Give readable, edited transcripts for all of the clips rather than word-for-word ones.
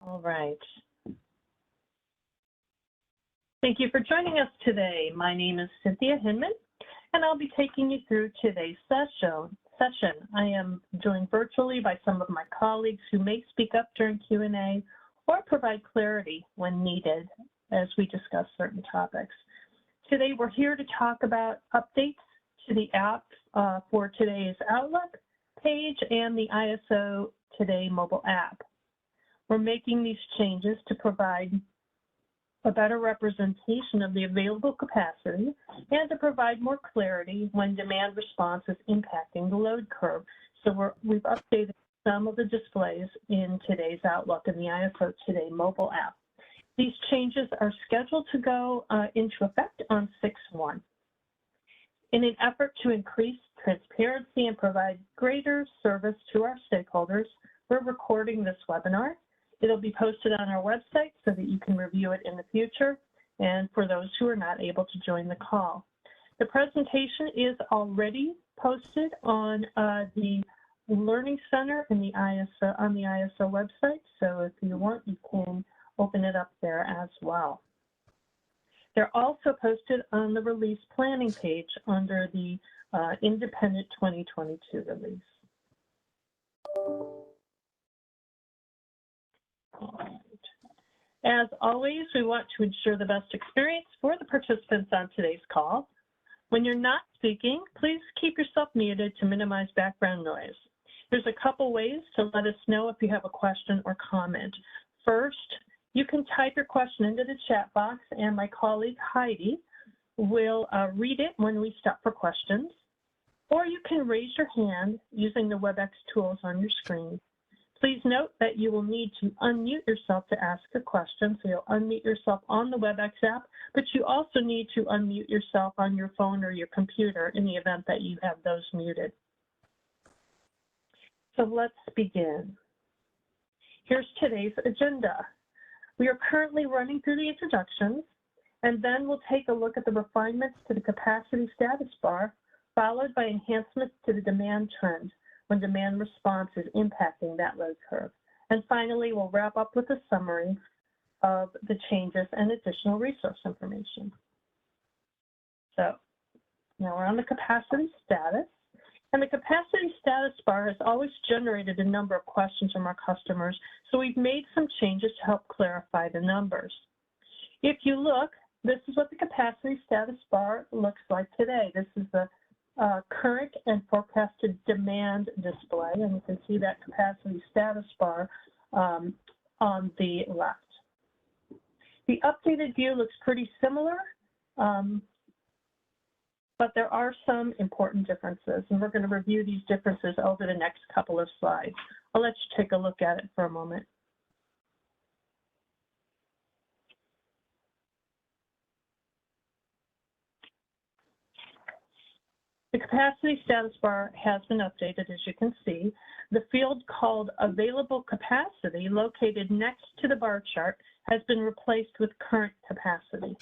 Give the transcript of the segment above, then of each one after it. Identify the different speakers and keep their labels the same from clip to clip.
Speaker 1: All right. Thank you for joining us today. My name is Cynthia Hinman, and I'll be taking you through today's session. I am joined virtually by some of my colleagues who may speak up during Q&A or provide clarity when needed as we discuss certain topics. Today, we're here to talk about updates to the app for today's Outlook page and the ISO Today mobile app. We're making these changes to provide a better representation of the available capacity and to provide more clarity when demand response is impacting the load curve. So we've updated some of the displays in today's Outlook and the ISO Today mobile app. These changes are scheduled to go into effect on 6/1. In an effort to increase transparency and provide greater service to our stakeholders, we're recording this webinar. It'll be posted on our website so that you can review it in the future, and for those who are not able to join the call. The presentation is already posted on the Learning Center in the on the ISO website, so if you want, you can open it up there as well. They're also posted on the release planning page under the Independent 2022 release. All right. As always, we want to ensure the best experience for the participants on today's call. When you're not speaking, please keep yourself muted to minimize background noise. There's a couple ways to let us know if you have a question or comment. First, you can type your question into the chat box, and my colleague Heidi will read it when we stop for questions. Or you can raise your hand using the WebEx tools on your screen. Please note that you will need to unmute yourself to ask a question, so you'll unmute yourself on the WebEx app, but you also need to unmute yourself on your phone or your computer in the event that you have those muted. So let's begin. Here's today's agenda. We are currently running through the introductions, and then we'll take a look at the refinements to the capacity status bar, followed by enhancements to the demand trend when demand response is impacting that load curve. And finally, we'll wrap up with a summary of the changes and additional resource information. So now we're on the capacity status. And the capacity status bar has always generated a number of questions from our customers, so we've made some changes to help clarify the numbers. If you look, this is what the capacity status bar looks like today. This is the current and forecasted demand display, and you can see that capacity status bar on the left. The updated view looks pretty similar, but there are some important differences, and we're going to review these differences over the next couple of slides. I'll let you take a look at it for a moment. The capacity status bar has been updated, as you can see. The field called Available Capacity, located next to the bar chart, has been replaced with Current Capacity.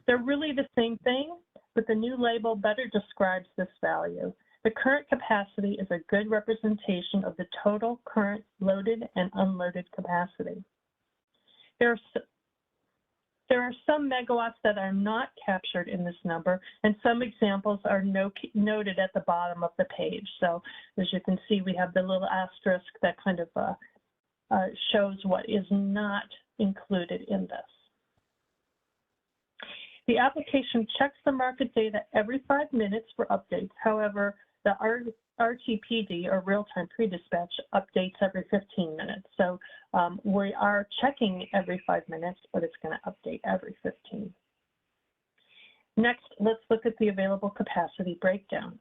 Speaker 1: They're really the same thing, but the new label better describes this value. The current capacity is a good representation of the total current loaded and unloaded capacity. There are some megawatts that are not captured in this number, and some examples are noted at the bottom of the page. So as you can see, we have the little asterisk that kind of shows what is not included in this. The application checks the market data every 5 minutes for updates. However, the RTPD, or real-time pre-dispatch, updates every 15 minutes. So we are checking every 5 minutes, but it's going to update every 15. Next, let's look at the available capacity breakdown.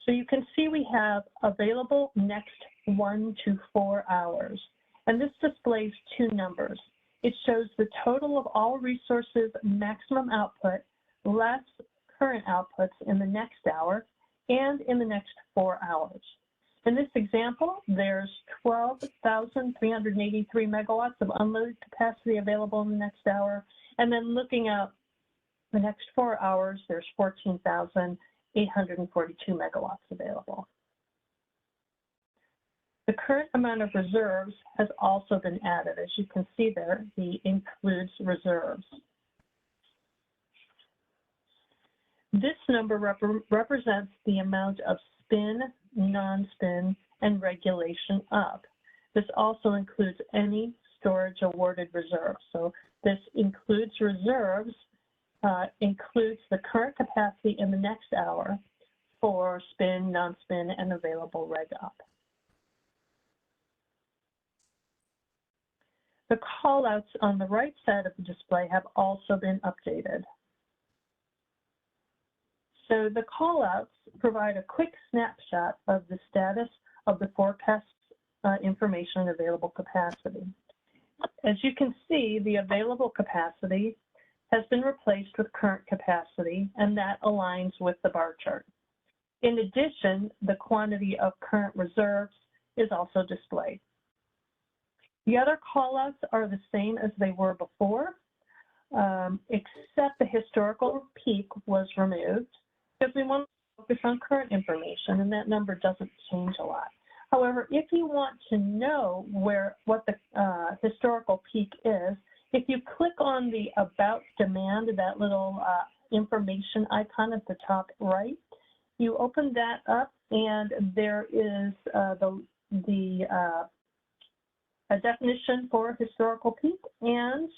Speaker 1: So you can see we have available next 1 to 4 hours, and this displays two numbers. It shows the total of all resources maximum output less current outputs in the next hour and in the next 4 hours. In this example, there's 12,383 megawatts of unloaded capacity available in the next hour. And then looking at the next 4 hours, there's 14,842 megawatts available. The current amount of reserves has also been added. As you can see there, the includes reserves. This number represents the amount of spin, non-spin, and regulation up. This also includes any storage awarded reserves. So this includes reserves, includes the current capacity in the next hour for spin, non-spin, and available reg up. The callouts on the right side of the display have also been updated. So the callouts provide a quick snapshot of the status of the forecast information and available capacity. As you can see, the available capacity has been replaced with current capacity, and that aligns with the bar chart. In addition, the quantity of current reserves is also displayed. The other callouts are the same as they were before, except the historical peak was removed because we want to focus on current information, and that number doesn't change a lot. However, if you want to know what the historical peak is, if you click on the About Demand, that little information icon at the top right, you open that up, and there is a definition for historical peak, and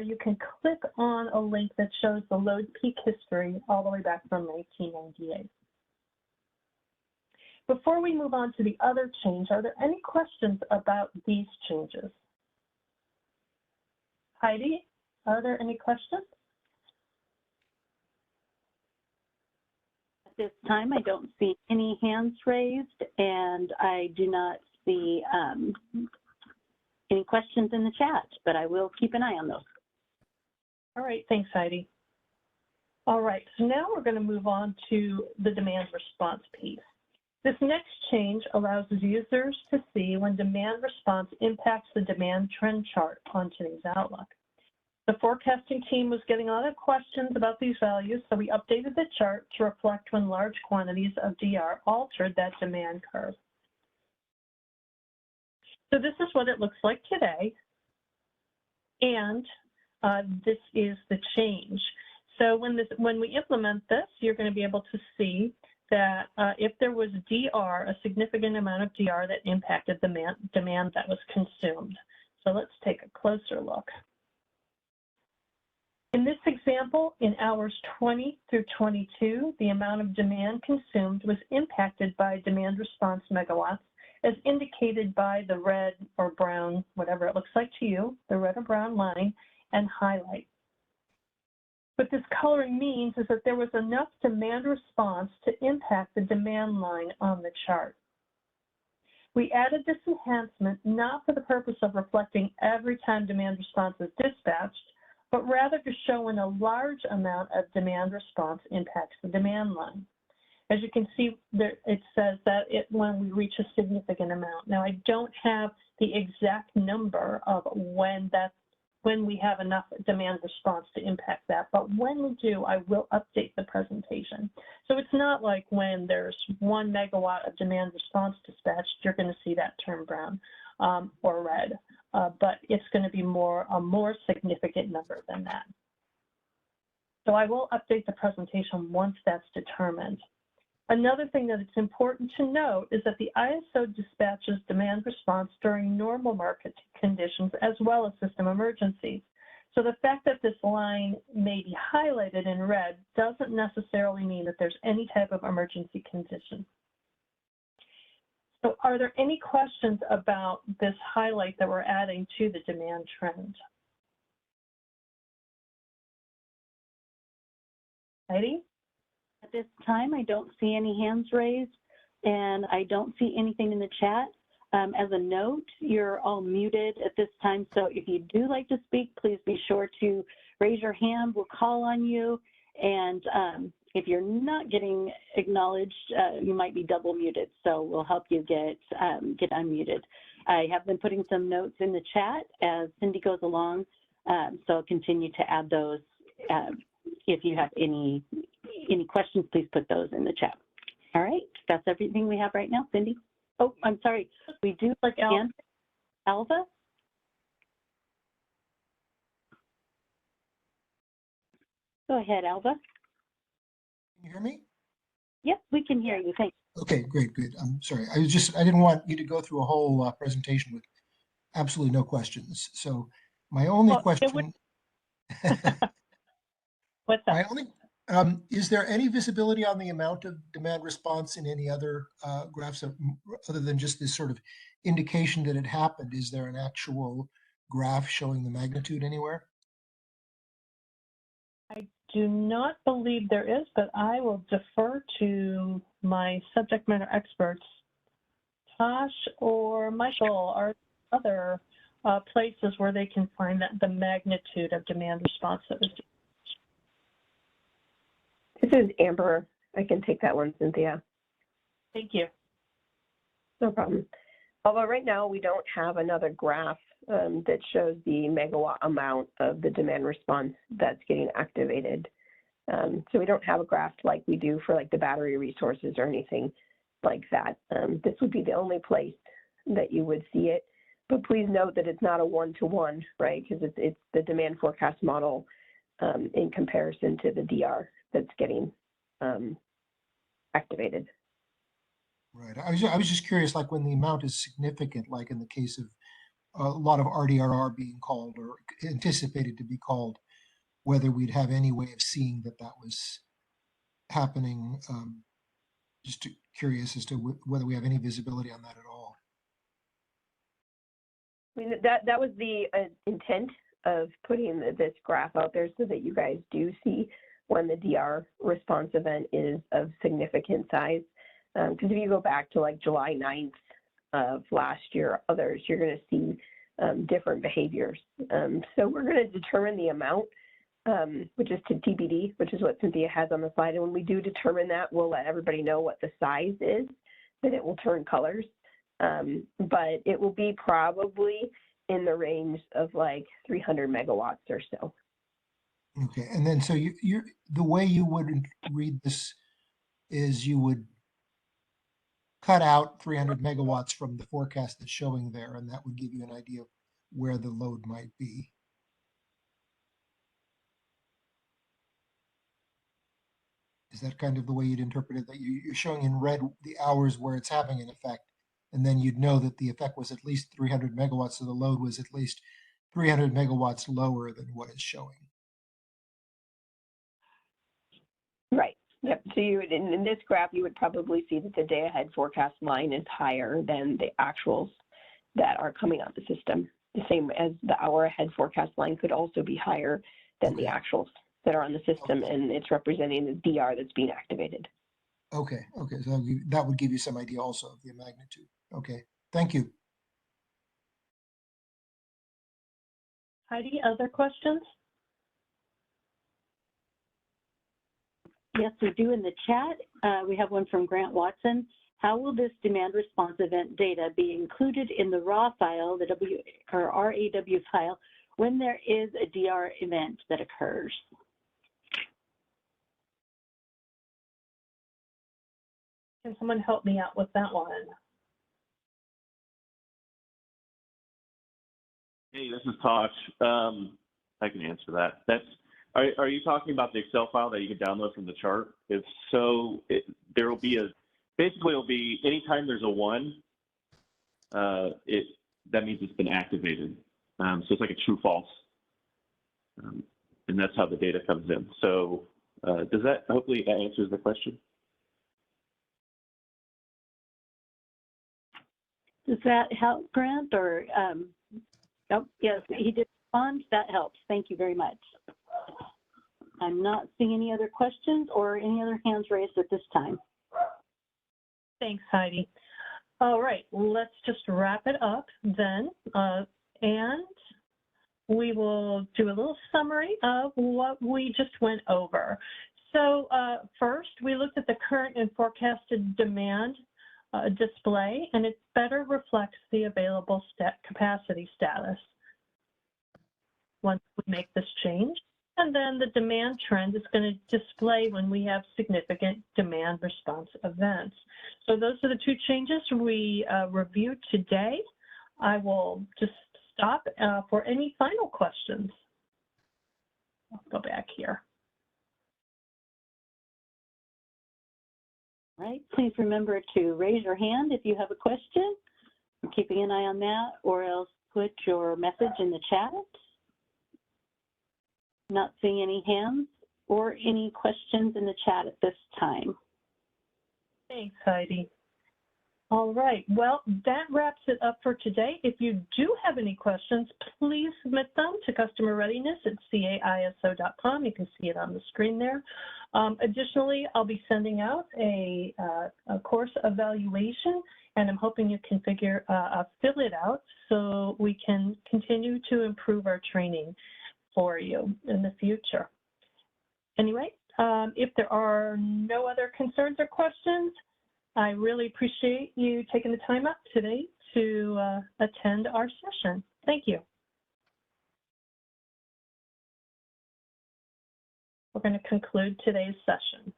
Speaker 1: you can click on a link that shows the load peak history all the way back from 1998. Before we move on to the other change, are there any questions about these changes? Heidi, are there any questions?
Speaker 2: At this time, I don't see any hands raised, and I do not see any questions in the chat, but I will keep an eye on those.
Speaker 1: All right, thanks, Heidi. All right, so now we're going to move on to the demand response piece. This next change allows users to see when demand response impacts the demand trend chart on today's Outlook. The forecasting team was getting a lot of questions about these values, so we updated the chart to reflect when large quantities of DR altered that demand curve. So this is what it looks like today, and this is the change. So when we implement this, you're going to be able to see that if there was DR, a significant amount of DR that impacted the demand that was consumed. So let's take a closer look. In this example, in hours 20 through 22, the amount of demand consumed was impacted by demand response megawatts, as indicated by the red or brown, whatever it looks like to you, the red or brown line, and highlight. What this coloring means is that there was enough demand response to impact the demand line on the chart. We added this enhancement not for the purpose of reflecting every time demand response is dispatched, but rather to show when a large amount of demand response impacts the demand line. As you can see, there, it says that when we reach a significant amount. Now, I don't have the exact number of when we have enough demand response to impact that, but when we do, I will update the presentation. So it's not like when there's 1 megawatt of demand response dispatched, you're going to see that turn brown or red, but it's going to be a more significant number than that. So I will update the presentation once that's determined. Another thing that it's important to note is that the ISO dispatches demand response during normal market conditions as well as system emergencies. So the fact that this line may be highlighted in red doesn't necessarily mean that there's any type of emergency condition. So are there any questions about this highlight that we're adding to the demand trend? Heidi?
Speaker 2: At this time, I don't see any hands raised, and I don't see anything in the chat. As a note, you're all muted at this time, so if you do like to speak, please be sure to raise your hand. We'll call on you, and if you're not getting acknowledged, you might be double muted, so we'll help you get unmuted. I have been putting some notes in the chat as Cindy goes along, so I'll continue to add those. If you have any questions, please put those in the chat. All right, that's everything we have right now. Cindy? Oh, I'm sorry. We do
Speaker 1: like
Speaker 2: hand Alva. Go ahead, Alva.
Speaker 3: Can you hear me?
Speaker 2: Yep, we can hear you. Thanks.
Speaker 3: Okay, great, good. I'm sorry. I didn't want you to go through a whole presentation with absolutely no questions. So my only
Speaker 1: Well,
Speaker 3: question,
Speaker 1: What's
Speaker 3: my
Speaker 1: that?
Speaker 3: only, is there any visibility on the amount of demand response in any other graphs other than just this sort of indication that it happened? Is there an actual graph showing the magnitude anywhere?
Speaker 1: I do not believe there is, but I will defer to my subject matter experts. Tosh or Michael, are other places where they can find that the magnitude of demand response that was.
Speaker 4: This is Amber. I can take that one, Cynthia.
Speaker 1: Thank you.
Speaker 4: No problem. Although right now we don't have another graph that shows the megawatt amount of the demand response that's getting activated. So we don't have a graph like we do for like the battery resources or anything like that. This would be the only place that you would see it. But please note that it's not a one-to-one, right? Because it's the demand forecast model in comparison to the DR that's getting activated.
Speaker 3: Right. I was just curious, like when the amount is significant, like in the case of a lot of RDRR being called or anticipated to be called, whether we'd have any way of seeing that that was happening. Curious as to whether we have any visibility on that at all.
Speaker 4: I mean, that was the intent of putting this graph out there so that you guys do see when the DR response event is of significant size. Because if you go back to like July 9th of last year, others, you're going to see different behaviors. So we're going to determine the amount, which is to TBD, which is what Cynthia has on the slide. And when we do determine that, we'll let everybody know what the size is, that it will turn colors. But it will be probably in the range of like 300 megawatts or so.
Speaker 3: Okay, and then so you're the way you would read this is you would cut out 300 megawatts from the forecast that's showing there, and that would give you an idea of where the load might be. Is that kind of the way you'd interpret it? That you're showing in red the hours where it's having an effect, and then you'd know that the effect was at least 300 megawatts, so the load was at least 300 megawatts lower than what it's showing.
Speaker 4: Right. Yep. So you would, in this graph, you would probably see that the day ahead forecast line is higher than the actuals that are coming on the system. The same as the hour ahead forecast line could also be higher than the actuals that are on the system, and it's representing the DR that's being activated.
Speaker 3: Okay. Okay. So that would give you some idea also of the magnitude. Okay. Thank you.
Speaker 1: Heidi, other questions?
Speaker 2: Yes, we do in the chat. We have one from Grant Watson. How will this demand response event data be included in the raw file, the RAW file, when there is a DR event that occurs?
Speaker 1: Can someone help me out with that one?
Speaker 5: Hey, this is Tosh. I can answer that. Are you talking about the Excel file that you can download from the chart? If so, there will be basically it'll be anytime there's a 1, that means it's been activated. So it's like a true false. And that's how the data comes in. So hopefully that answers the question.
Speaker 2: Does that help, Grant? Or oh, yes, he did respond. That helps. Thank you very much. I'm not seeing any other questions or any other hands raised at this time.
Speaker 1: Thanks, Heidi. All right, let's just wrap it up then, and we will do a little summary of what we just went over. So first, we looked at the current and forecasted demand display, and it better reflects the available capacity status. Once we make this change, And then the demand trend is going to display when we have significant demand response events. So those are the two changes we reviewed today. I will just stop for any final questions. I'll go back here.
Speaker 2: All right, please remember to raise your hand if you have a question. I'm keeping an eye on that, or else put your message in the chat. Not seeing any hands or any questions in the chat at this time.
Speaker 1: Thanks, Heidi. All right, well, that wraps it up for today. If you do have any questions, please submit them to customerreadiness@caiso.com. You can see it on the screen there. Additionally, I'll be sending out a course evaluation, and I'm hoping you can fill it out so we can continue to improve our training for you in the future. Anyway, if there are no other concerns or questions, I really appreciate you taking the time out today to attend our session. Thank you. We're going to conclude today's session.